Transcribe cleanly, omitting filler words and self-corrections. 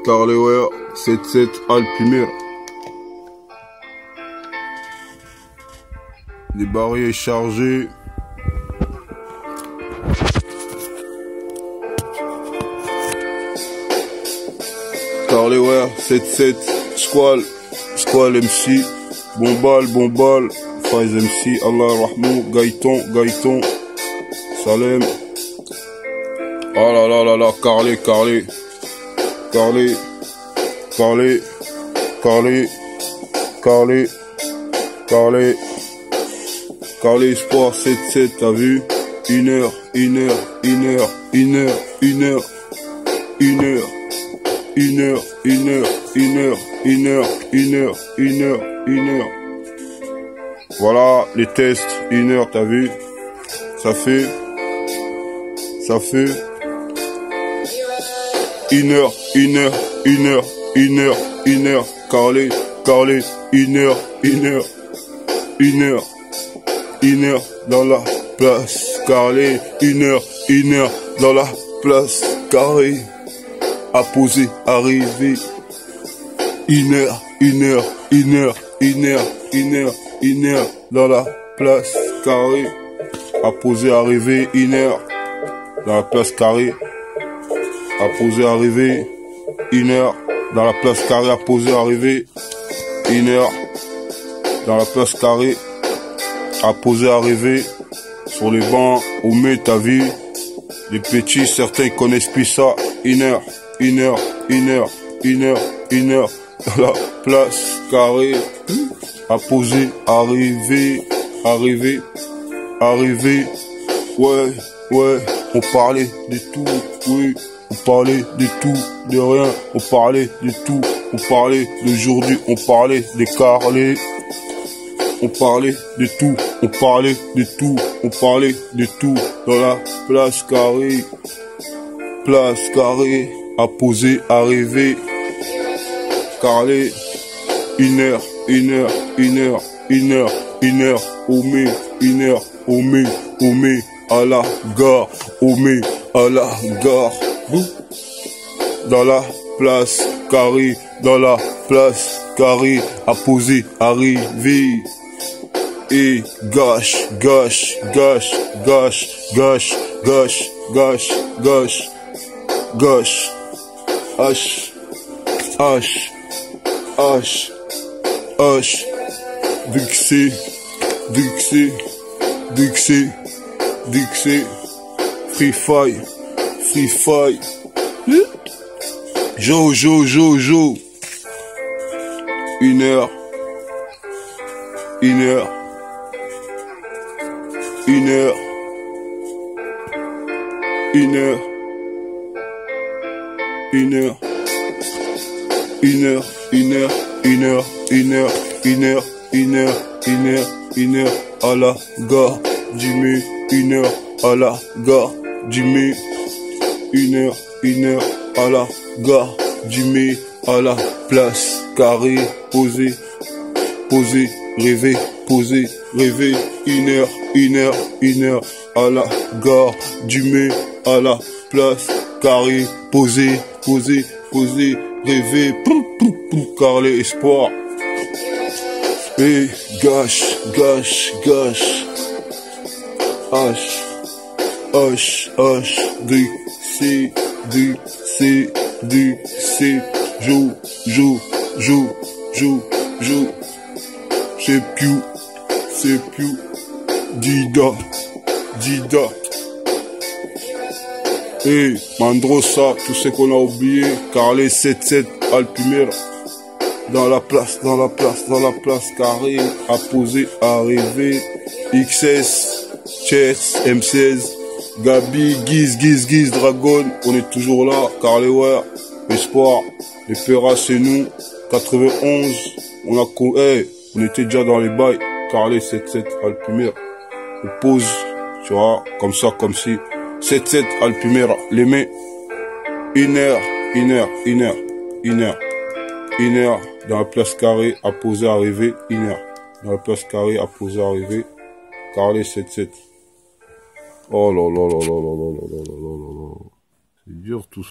Carleware 77 Alpimir. Les barrières chargés. Carleware 77 Squall MC. Bombal Faiz MC. Allah Rahmou. Gaëton Salem. Oh là là, Carlé Sport 77, t'as vu? 1 heure. Voilà, les tests, 1 heure, t'as vu? Ça fait 1 heure, Carlé, 1 heure dans la place, Carlé, 1 heure dans la place, carré, apposé, arrivé, 1 heure dans la place, carré, apposé, arrivé, 1 heure dans la place, carré, apposé, arrivé, 1 heure dans la place carrée, apposé, arrivé, 1 heure dans la place carrée, apposé, arrivé, sur les bancs, au mai, t'as vu, les petits, certains connaissent plus ça, 1 heure dans la place carrée, apposé, arrivé, ouais, on parlait de tout, oui. On parlait de tout, de rien, on parlait de tout, on parlait d'aujourd'hui, on parlait des Carlés, on parlait de tout, dans la place carrée, apposé, arrivé, Carlé, 1 heure, au mai, à la gare, dans la place carrée, apposé, arrivé, et gâche, Dixé, Free Fire, Jo, 1 heure, à la gare du mai, 1 heure à la gare du mai, 1 heure à la gare du mai, à la place carré, posé, rêvé, 1 heure à la gare du mai, à la place carré, posé, rêvé, Carlé Espoir. Et gâche, Dixé, Jo, c'est plus, Dida, et Mandrosa, tout ce qu'on a oublié, Carlé 77 Alpimir, dans la place carrée, apposé, arrivé, XS, Chess, M16, Gabi, Giz, Dragon, on est toujours là, Carleware, Espoir, les Perras, c'est nous, 91, on était déjà dans les bails, Carlé 77 Alpimir, on pose, tu vois, comme si, 77 Alpimir, les mains, 1 heure, dans la place carrée, apposé, arrivé, 1 heure, dans la place carrée, apposé, arrivé, Carlé 77. Oh là là là là là là là là là là là. C'est dur tout ça.